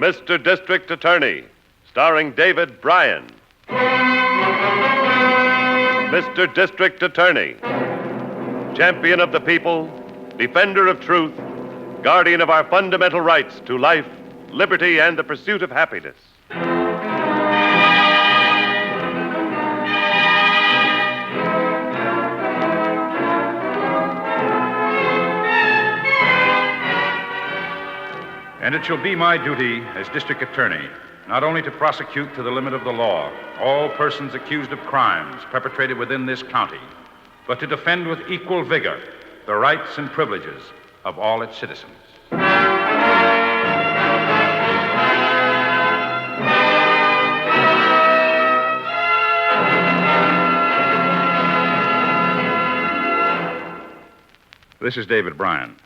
Mr. District Attorney, starring David Bryan. Mr. District Attorney, champion of the people, defender of truth, guardian of our fundamental rights to life, liberty, and the pursuit of happiness. And it shall be my duty as district attorney not only to prosecute to the limit of the law all persons accused of crimes perpetrated within this county, but to defend with equal vigor the rights and privileges of all its citizens. This is David Bryan.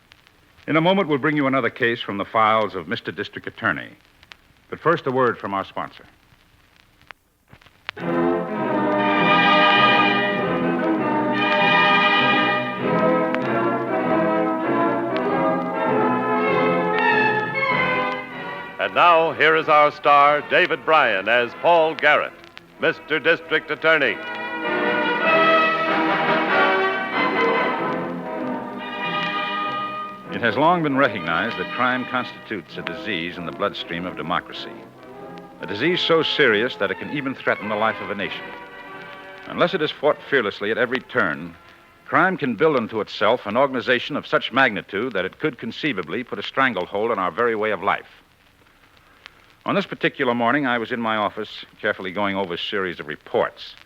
In a moment, we'll bring you another case from the files of Mr. District Attorney. But first, a word from our sponsor. And now, here is our star, David Bryan, as Paul Garrett, Mr. District Attorney. It has long been recognized that crime constitutes a disease in the bloodstream of democracy. A disease so serious that it can even threaten the life of a nation. Unless it is fought fearlessly at every turn, crime can build into itself an organization of such magnitude that it could conceivably put a stranglehold on our very way of life. On this particular morning, I was in my office, carefully going over a series of reports.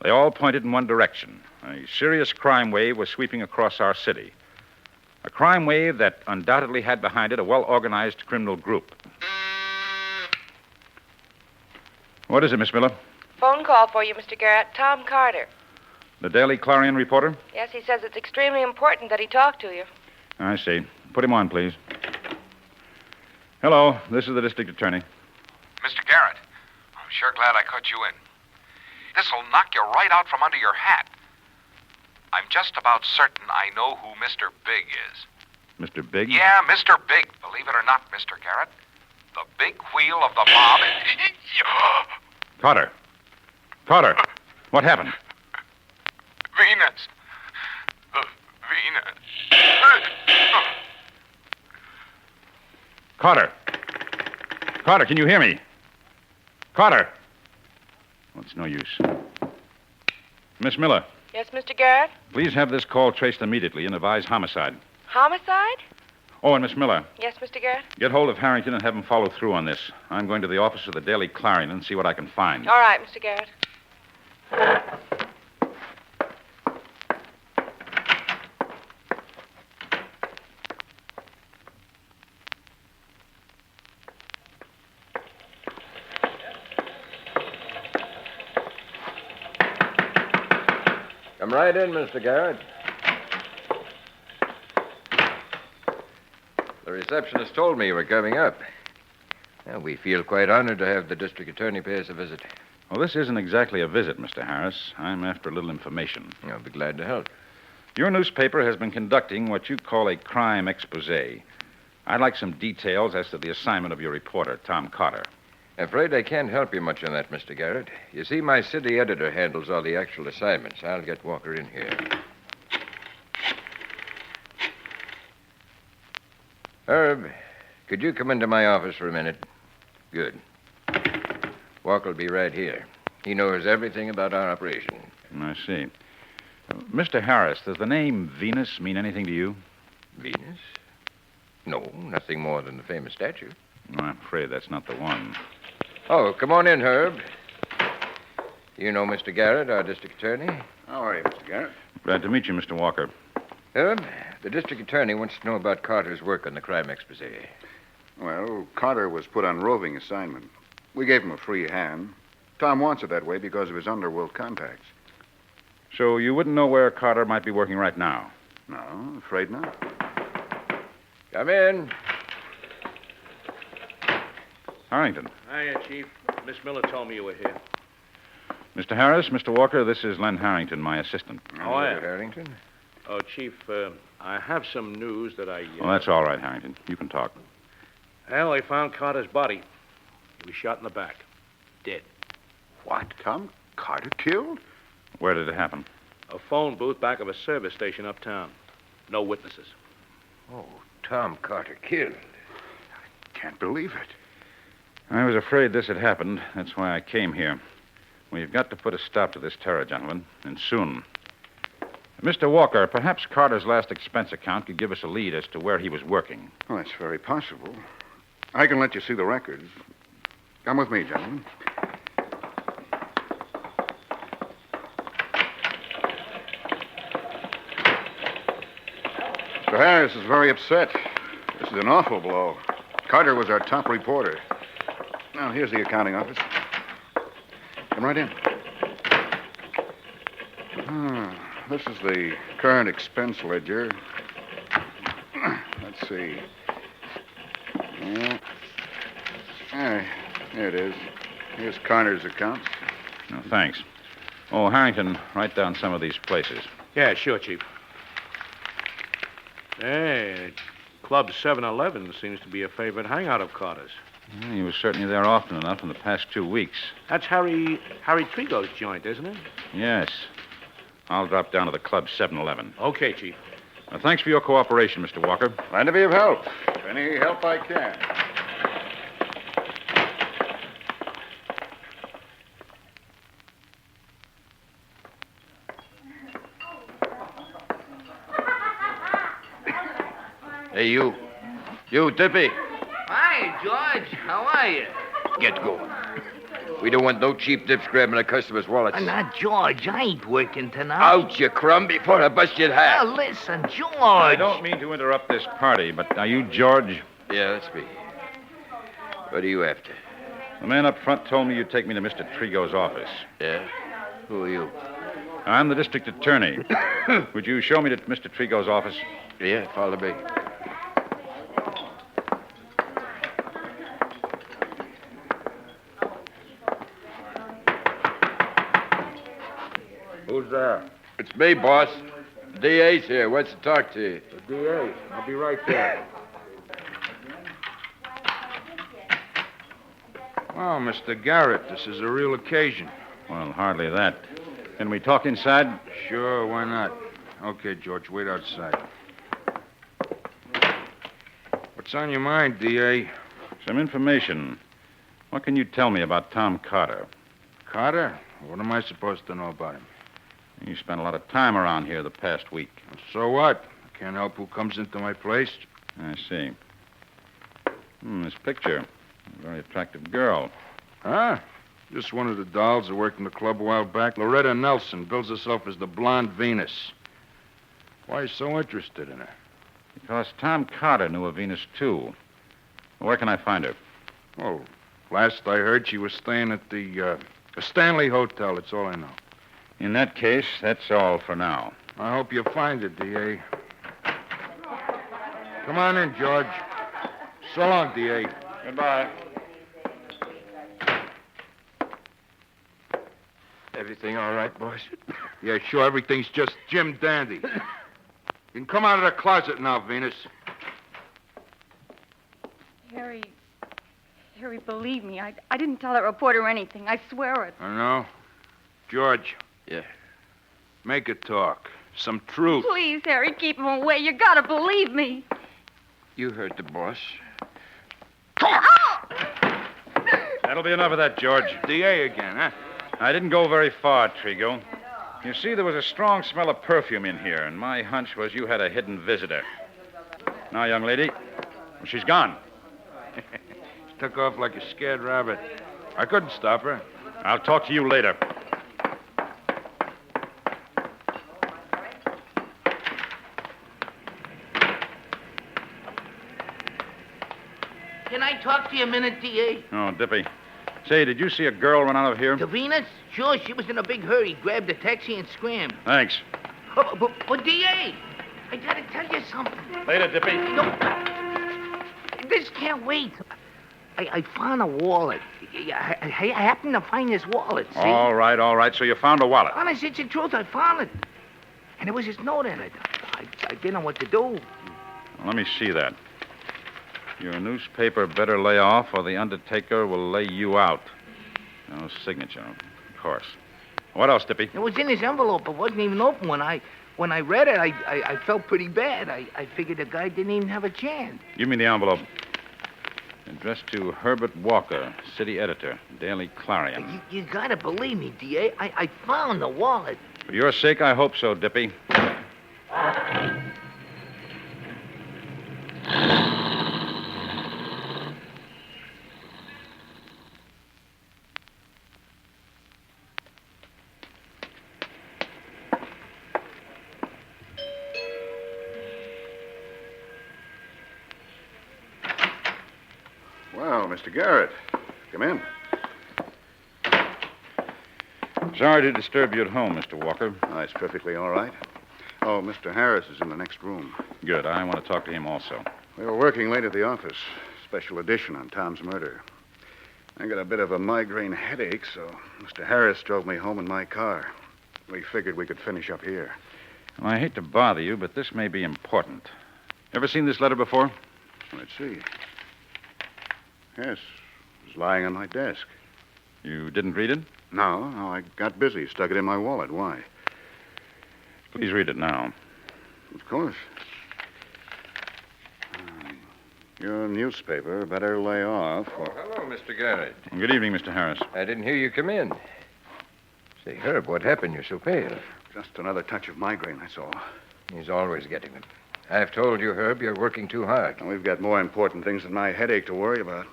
They all pointed in one direction. A serious crime wave was sweeping across our city. A crime wave that undoubtedly had behind it a well-organized criminal group. What is it, Miss Miller? Phone call for you, Mr. Garrett. Tom Carter. The Daily Clarion reporter? Yes, he says it's extremely important that he talk to you. I see. Put him on, please. Hello, this is the district attorney. Mr. Garrett, I'm sure glad I cut you in. This'll knock you right out from under your hat. I'm just about certain I know who Mr. Big is. Mr. Big? Yeah, Mr. Big. Believe it or not, Mr. Garrett. The big wheel of the mob. Carter. Carter. What happened? Venus. The Venus. Carter. Carter, can you hear me? Carter. Well, it's no use. Miss Miller. Yes, Mr. Garrett? Please have this call traced immediately and advise homicide. Homicide? Oh, and Miss Miller, Yes, Mr. Garrett? get hold of Harrington and have him follow through on this. I'm going to the office of the Daily Clarion and see what I can find. All right, Mr. Garrett. Come right in, Mr. Garrett. The receptionist told me you were coming up. Well, we feel quite honored to have the district attorney pay us a visit. Well, this isn't exactly a visit, Mr. Harris. I'm after a little information. I'll be glad to help. Your newspaper has been conducting what you call a crime expose. I'd like some details as to the assignment of your reporter, Tom Carter. Afraid I can't help you much on that, Mr. Garrett. You see, my city editor handles all the actual assignments. I'll get Walker in here. Herb, could you come into my office for a minute? Good. Walker will be right here. He knows everything about our operation. I see. Mr. Harris, does the name Venus mean anything to you? Venus? No, nothing more than the famous statue. No, I'm afraid that's not the one. Oh, come on in, Herb. You know Mr. Garrett, our district attorney? How are you, Mr. Garrett? Glad to meet you, Mr. Walker. Herb, the district attorney wants to know about Carter's work on the crime expose. Well, Carter was put on roving assignment. We gave him a free hand. Tom wants it that way because of his underworld contacts. So you wouldn't know where Carter might be working right now? No, afraid not. Come in. Harrington. Hiya, Chief. Miss Miller told me you were here. Mr. Harris, Mr. Walker, this is Len Harrington, my assistant. Oh, yeah. Mr. Harrington? Oh, Chief, I have some news that I... Well, that's all right, Harrington. You can talk. Well, they found Carter's body. He was shot in the back. Dead. What? Tom Carter killed? Where did it happen? A phone booth back of a service station uptown. No witnesses. Oh, Tom Carter killed. Can't believe it. I was afraid this had happened. That's why I came here. We've got to put a stop to this terror, gentlemen, and soon. Mr. Walker, perhaps Carter's last expense account could give us a lead as to where he was working. Well, that's very possible. I can let you see the records. Come with me, gentlemen. Mr. Harris is very upset. This is an awful blow. Carter was our top reporter. Now, here's the accounting office. Come right in. This is the current expense ledger. Let's see. Yeah. Here it is. Here's Carter's accounts. No, thanks. Oh, Harrington, write down some of these places. Yeah, sure, Chief. Hey, Club 7-Eleven seems to be a favorite hangout of Carter's. Well, he was certainly there often enough in the past 2 weeks. That's Harry Trigo's joint, isn't it? Yes. I'll drop down to the Club 7-Eleven. Okay, Chief. Thanks for your cooperation, Mr. Walker. Glad to be of help. Any help I can. Hey, you. You, Dippy. Hi, George. How are you? Get going. We don't want no cheap dips grabbing a customer's wallets. Now, George, I ain't working tonight. Out, you crumb, before I bust your hat. Now, listen, George. I don't mean to interrupt this party, but are you George? Yeah, that's me. What are you after? The man up front told me you'd take me to Mr. Trigo's office. Yeah? Who are you? I'm the district attorney. Would you show me to Mr. Trigo's office? Yeah, follow me. Who's there? It's me, boss. The DA's here. Wants to talk to you. The DA. I'll be right there. Well, Mr. Garrett, this is a real occasion. Well, hardly that. Can we talk inside? Sure, why not? Okay, George, wait outside. What's on your mind, DA? Some information. What can you tell me about Tom Carter? Carter? What am I supposed to know about him? You spent a lot of time around here the past week. So what? I can't help who comes into my place. I see. This picture. A very attractive girl. Huh? Just one of the dolls that worked in the club a while back. Loretta Nelson bills herself as the blonde Venus. Why are you so interested in her? Because Tom Carter knew of Venus, too. Where can I find her? Oh, last I heard, she was staying at the Stanley Hotel. That's all I know. In that case, that's all for now. I hope you find it, D.A. Come on in, George. So long, D.A. Goodbye. Everything all right, boss? Yeah, sure. Everything's just Jim Dandy. You can come out of the closet now, Venus. Harry, believe me. I didn't tell that reporter anything. I swear it. I know. George. Yeah. Make it talk. Some truth. Please, Harry, keep him away. You gotta believe me. You heard the boss. That'll be enough of that, George. D.A. again, huh? I didn't go very far, Trigo. You see, there was a strong smell of perfume in here, and my hunch was you had a hidden visitor. Now, young lady, she's gone. She took off like a scared rabbit. I couldn't stop her. I'll talk to you later. Can I talk to you a minute, D.A.? Oh, Dippy. Say, did you see a girl run out of here? To Venus? Sure, she was in a big hurry. Grabbed a taxi and scrammed. Thanks. But D.A., I gotta tell you something. Later, Dippy. No, this can't wait. I found a wallet. I happened to find this wallet, see? All right. So you found a wallet. Honest, it's the truth. I found it. And there was this note in it. I didn't know what to do. Well, let me see that. Your newspaper better lay off, or the undertaker will lay you out. No signature, of course. What else, Dippy? It was in his envelope. It wasn't even open. When I read it, I felt pretty bad. I figured the guy didn't even have a chance. Give me the envelope. Addressed to Herbert Walker, city editor, Daily Clarion. You gotta believe me, D.A. I found the wallet. For your sake, I hope so, Dippy. Well, Mr. Garrett, come in. Sorry to disturb you at home, Mr. Walker. Oh, it's perfectly all right. Oh, Mr. Harris is in the next room. Good. I want to talk to him also. We were working late at the office. Special edition on Tom's murder. I got a bit of a migraine headache, so Mr. Harris drove me home in my car. We figured we could finish up here. Well, I hate to bother you, but this may be important. Ever seen this letter before? Let's see. Yes, it was lying on my desk. You didn't read it? No, I got busy. Stuck it in my wallet. Why? Please read it now. Of course. Your newspaper better lay off. Oh, hello, Mr. Garrett. Good evening, Mr. Harris. I didn't hear you come in. Say, Herb, what happened? You're so pale. Just another touch of migraine, that's all. He's always getting them. I've told you, Herb, you're working too hard. We've got more important things than my headache to worry about.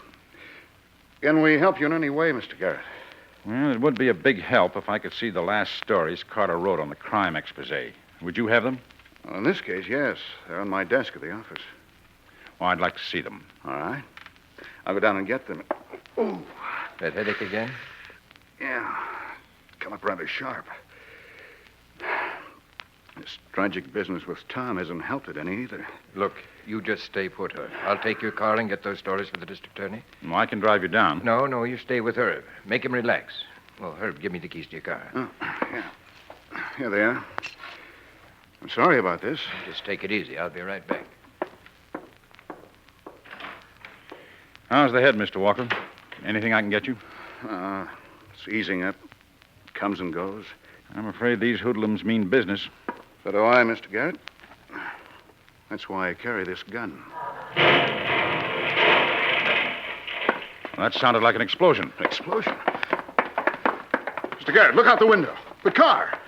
Can we help you in any way, Mr. Garrett? Well, it would be a big help if I could see the last stories Carter wrote on the crime expose. Would you have them? Well, in this case, yes. They're on my desk at the office. Well, I'd like to see them. All right. I'll go down and get them. Oh, That headache again? yeah. Come up rather sharp. This tragic business with Tom hasn't helped it any either. Look, you just stay put, Herb. I'll take your car and get those stories for the district attorney. Well, I can drive you down. No, you stay with Herb. Make him relax. Well, Herb, give me the keys to your car. Oh, yeah. Here they are. I'm sorry about this. Just take it easy. I'll be right back. How's the head, Mr. Walker? Anything I can get you? It's easing up. Comes and goes. I'm afraid these hoodlums mean business. So do I, Mr. Garrett. That's why I carry this gun. Well, that sounded like an explosion. Explosion? Mr. Garrett, look out the window. The car.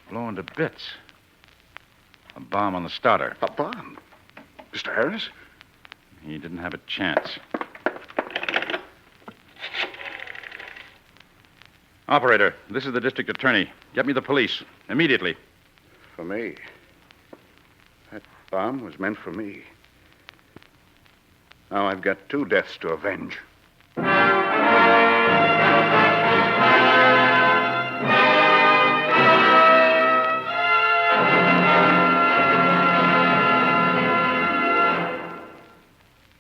Blowing to bits. A bomb on the starter. A bomb? Mr. Harris? He didn't have a chance. Operator, this is the district attorney. Get me the police. Immediately. For me. That bomb was meant for me. Now I've got 2 deaths to avenge.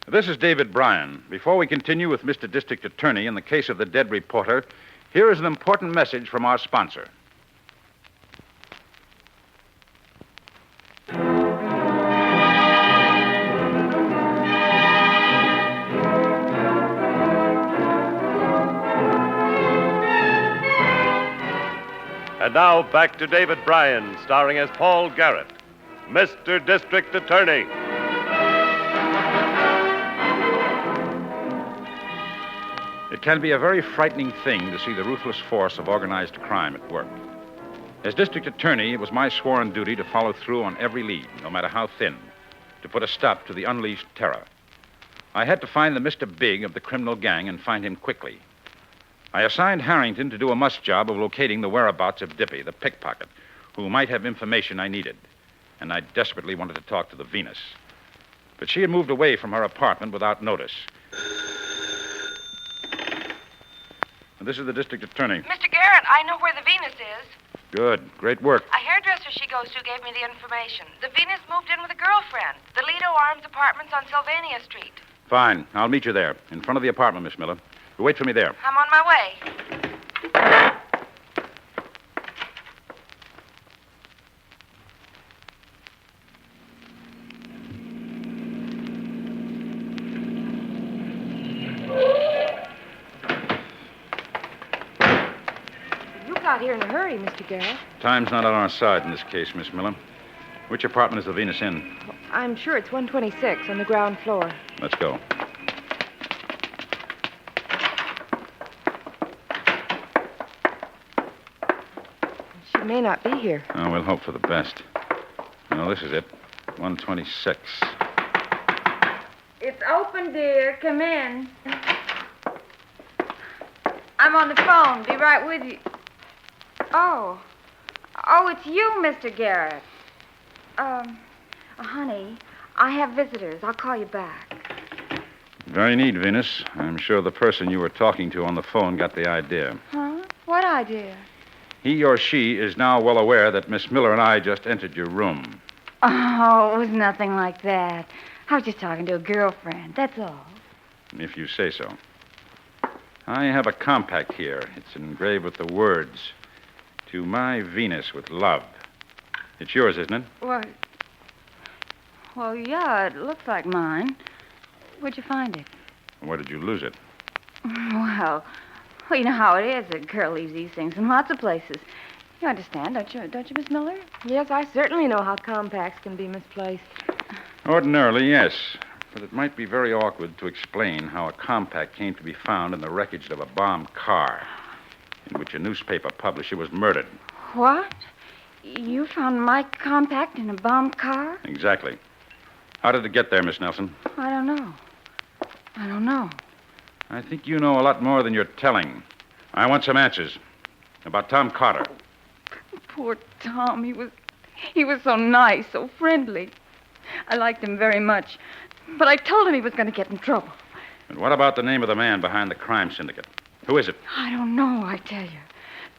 This is David Bryan. Before we continue with Mr. District Attorney in the case of the dead reporter, here is an important message from our sponsor. And now back to David Bryan, starring as Paul Garrett, Mr. District Attorney. It can be a very frightening thing to see the ruthless force of organized crime at work. As district attorney, it was my sworn duty to follow through on every lead, no matter how thin, to put a stop to the unleashed terror. I had to find the Mr. Big of the criminal gang and find him quickly. I assigned Harrington to do a must job of locating the whereabouts of Dippy, the pickpocket, who might have information I needed. And I desperately wanted to talk to the Venus. But she had moved away from her apartment without notice. This is the district attorney. Mr. Garrett, I know where the Venus is. Good. Great work. A hairdresser she goes to gave me the information. The Venus moved in with a girlfriend. The Lido Arms Apartments on Sylvania Street. Fine. I'll meet you there, in front of the apartment, Miss Miller. Wait for me there. I'm on my way. out here in a hurry, Mr. Garrett. Time's not on our side in this case, Miss Miller. Which apartment is the Venus in? I'm sure it's 126 on the ground floor. Let's go. She may not be here. Oh, we'll hope for the best. No, this is it. 126. It's open, dear. Come in. I'm on the phone. Be right with you. Oh, it's you, Mr. Garrett. Honey, I have visitors. I'll call you back. Very neat, Venus. I'm sure the person you were talking to on the phone got the idea. Huh? What idea? He or she is now well aware that Miss Miller and I just entered your room. Oh, it was nothing like that. I was just talking to a girlfriend, that's all. If you say so. I have a compact here. It's engraved with the words, "To my Venus with love." It's yours, isn't it? What? Well, yeah, it looks like mine. Where'd you find it? Where did you lose it? Well, you know how it is. A girl leaves these things in lots of places. You understand, don't you, Miss Miller? Yes, I certainly know how compacts can be misplaced. Ordinarily, yes. But it might be very awkward to explain how a compact came to be found in the wreckage of a bombed car in which a newspaper publisher was murdered. What? You found my compact in a bombed car? Exactly. How did it get there, Miss Nelson? I don't know. I think you know a lot more than you're telling. I want some answers about Tom Carter. Poor Tom. He was so nice, so friendly. I liked him very much. But I told him he was going to get in trouble. And what about the name of the man behind the crime syndicate? Who is it? I don't know, I tell you.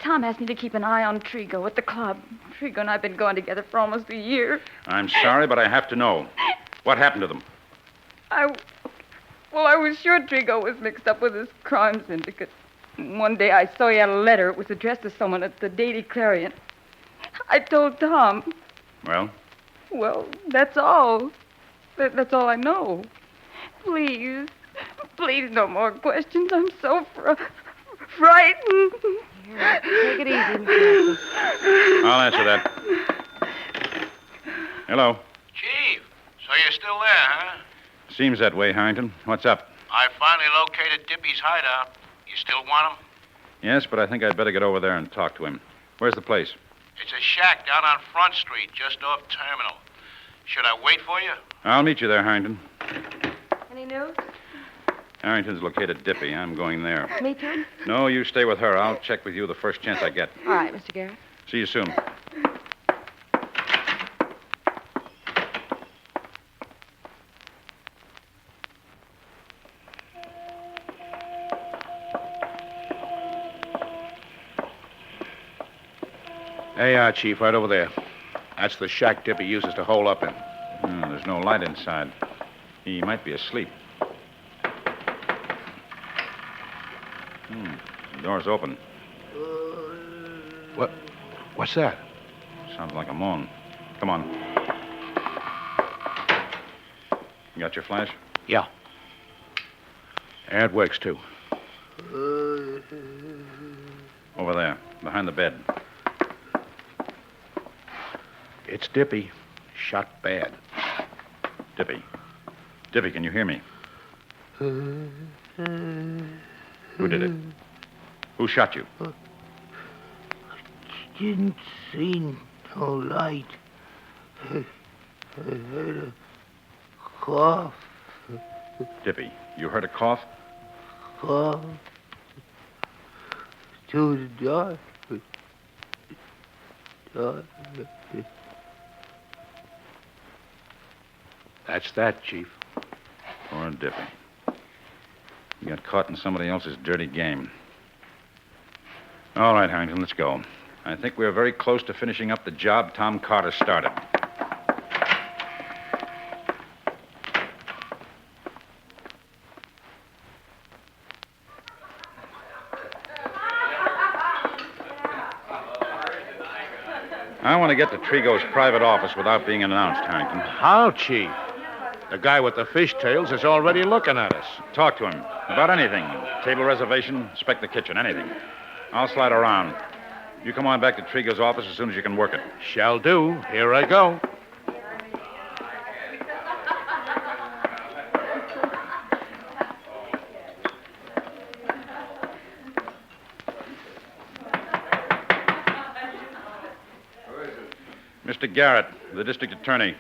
Tom asked me to keep an eye on Trigo at the club. Trigo and I have been going together for almost a year. I'm sorry, but I have to know. What happened to them? I was sure Trigo was mixed up with this crime syndicate. One day I saw he had a letter. It was addressed to someone at the Daily Clarion. I told Tom. Well? Well, that's all. That's all I know. Please, no more questions. I'm so frightened. Here, take it easy, Miss Nelson. I'll answer that. Hello. Chief, so you're still there, huh? Seems that way, Harrington. What's up? I finally located Dippy's hideout. You still want him? Yes, but I think I'd better get over there and talk to him. Where's the place? It's a shack down on Front Street, just off Terminal. Should I wait for you? I'll meet you there, Harrington. Any news? Harrington's located Dippy. I'm going there. Me too? No, you stay with her. I'll check with you the first chance I get. All right, Mr. Garrett. See you soon. Hey, Chief, right over there. That's the shack Dippy uses to hole up in. There's no light inside. He might be asleep. The door's open. What's that? Sounds like a moan. Come on. You got your flash? Yeah. And it works, too. Over there, behind the bed. It's Dippy. Shot bad. Dippy. Dippy, can you hear me? Who did it? Who shot you? Didn't see no light. I heard a cough. Dippy, you heard a cough? Cough. To the dark. That's that, Chief. Poor Dippy. He got caught in somebody else's dirty game. All right, Harrington, let's go. I think we're very close to finishing up the job Tom Carter started. I want to get to Trigo's private office without being announced, Harrington. How, Chief? The guy with the fishtails is already looking at us. Talk to him about anything. Table reservation, inspect the kitchen, anything. I'll slide around. You come on back to Trigo's office as soon as you can work it. Shall do. Here I go. Mr. Garrett, the district attorney.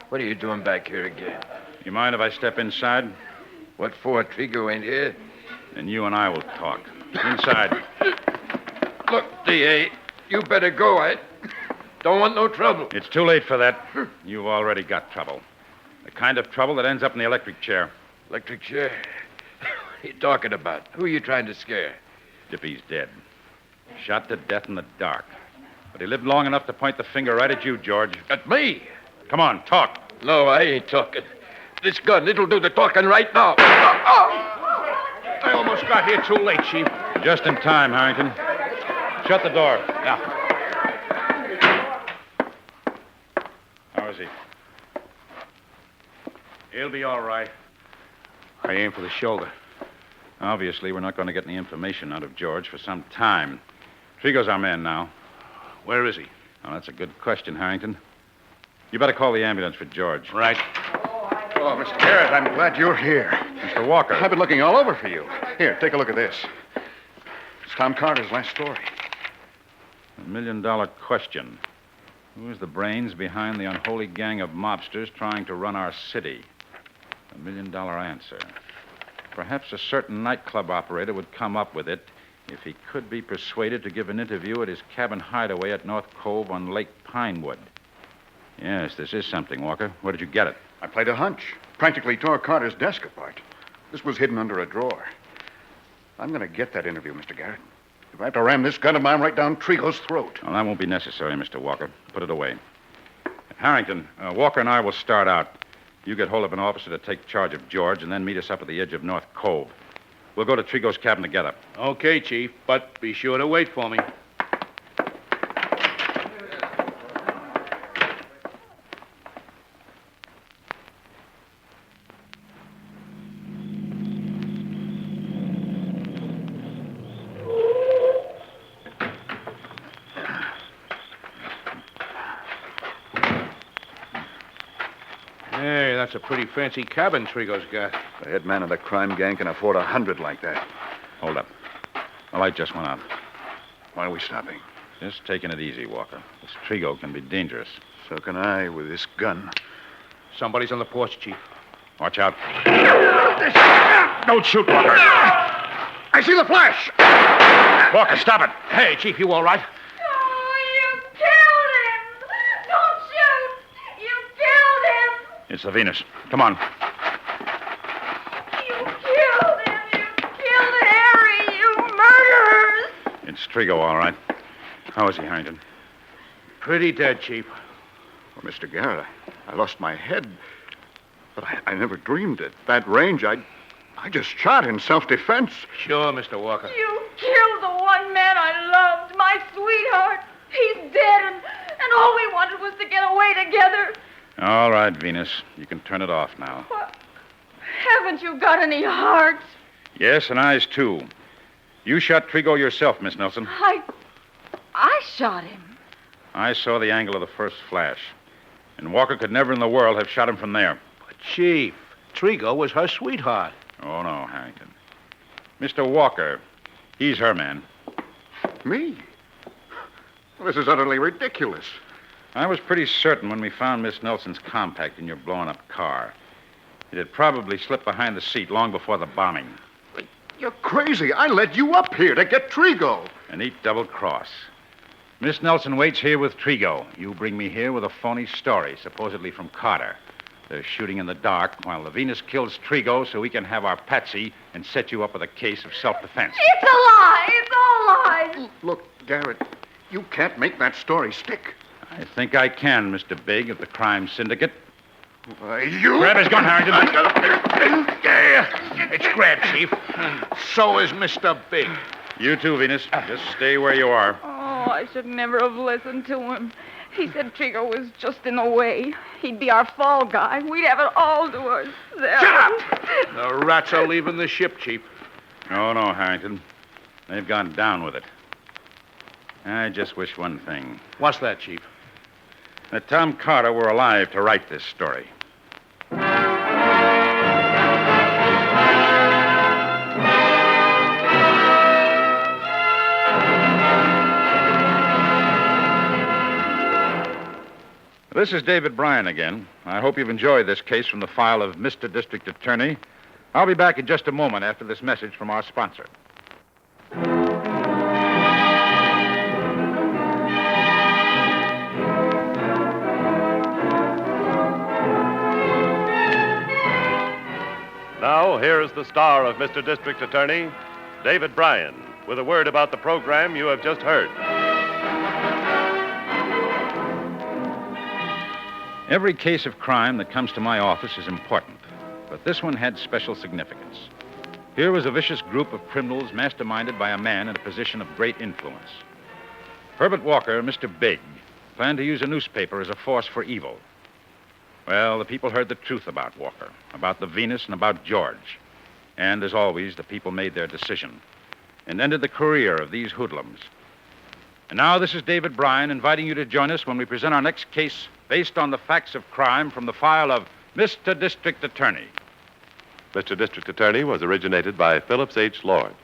What are you doing back here again? You mind if I step inside? What for? Trigo ain't here? Then you and I will talk. Inside. Look, D.A., you better go. I don't want no trouble. It's too late for that. You've already got trouble. The kind of trouble that ends up in the electric chair. Electric chair? What are you talking about? Who are you trying to scare? Dippy's dead. Shot to death in the dark. But he lived long enough to point the finger right at you, George. At me? Come on, talk. No, I ain't talking. This gun, it'll do the talking right now. I almost got here too late, Chief. Just in time, Harrington. Shut the door. Yeah. How is he? He'll be all right. I aim for the shoulder. Obviously, we're not going to get any information out of George for some time. Trigo's our man now. Where is he? Well, that's a good question, Harrington. You better call the ambulance for George. Right. Oh, Mr. Garrett, I'm glad you're here. Mr. Walker. I've been looking all over for you. Here, take a look at this. It's Tom Carter's last story. $1 million question. Who's the brains behind the unholy gang of mobsters trying to run our city? $1 million answer. Perhaps a certain nightclub operator would come up with it if he could be persuaded to give an interview at his cabin hideaway at North Cove on Lake Pinewood. Yes, this is something, Walker. Where did you get it? I played a hunch. Practically tore Carter's desk apart. This was hidden under a drawer. I'm going to get that interview, Mr. Garrett. If I have to ram this gun of mine right down Trigo's throat. Well, that won't be necessary, Mr. Walker. Put it away. Harrington, Walker and I will start out. You get hold of an officer to take charge of George and then meet us up at the edge of North Cove. We'll go to Trigo's cabin together. Okay, Chief, but be sure to wait for me. Hey, that's a pretty fancy cabin Trigo's got. The head man of the crime gang can afford 100 like that. Hold up. The light just went out. Why are we stopping? Just taking it easy, Walker. This Trigo can be dangerous. So can I with this gun. Somebody's on the porch, Chief. Watch out. Don't shoot, Walker. I see the flash. Walker, stop it. Hey, Chief, you all right? It's the Venus. Come on. You killed him! You killed Harry! You murderers! It's Trigo, all right. How is he, Harrington? Pretty dead, Chief. Well, Mr. Garrett, I lost my head. But I never dreamed at that range. I just shot in self-defense. Sure, Mr. Walker. You killed the one man I loved, my sweetheart. He's dead, and all we wanted was to get away together. All right, Venus. You can turn it off now. What? Haven't you got any heart? Yes, and eyes, too. You shot Trigo yourself, Miss Nelson. I shot him. I saw the angle of the first flash. And Walker could never in the world have shot him from there. But, Chief, Trigo was her sweetheart. Oh, no, Harrington. Mr. Walker, he's her man. Me? Well, this is utterly ridiculous. I was pretty certain when we found Miss Nelson's compact in your blown-up car. It had probably slipped behind the seat long before the bombing. You're crazy. I led you up here to get Trigo. A neat double cross. Miss Nelson waits here with Trigo. You bring me here with a phony story, supposedly from Carter. They're shooting in the dark while the Venus kills Trigo so we can have our patsy and set you up with a case of self-defense. It's a lie. It's all lies. Look, Garrett, you can't make that story stick. I think I can, Mr. Big of the crime syndicate. You... Grab his gun, Harrington. It's grabbed, Chief. So is Mr. Big. You too, Venus. Just stay where you are. Oh, I should never have listened to him. He said Trigo was just in the way. He'd be our fall guy. We'd have it all to ourselves. Shut up! The rats are leaving the ship, Chief. No, Harrington. They've gone down with it. I just wish one thing. What's that, Chief? That Tom Carter were alive to write this story. This is David Bryan again. I hope you've enjoyed this case from the file of Mr. District Attorney. I'll be back in just a moment after this message from our sponsor. Now, here's the star of Mr. District Attorney, David Bryan, with a word about the program you have just heard. Every case of crime that comes to my office is important, but this one had special significance. Here was a vicious group of criminals masterminded by a man in a position of great influence. Herbert Walker, Mr. Big, planned to use a newspaper as a force for evil. Well, the people heard the truth about Walker, about the Venus, and about George. And, as always, the people made their decision and ended the career of these hoodlums. And now this is David Bryan inviting you to join us when we present our next case based on the facts of crime from the file of Mr. District Attorney. Mr. District Attorney was originated by Phillips H. Lord.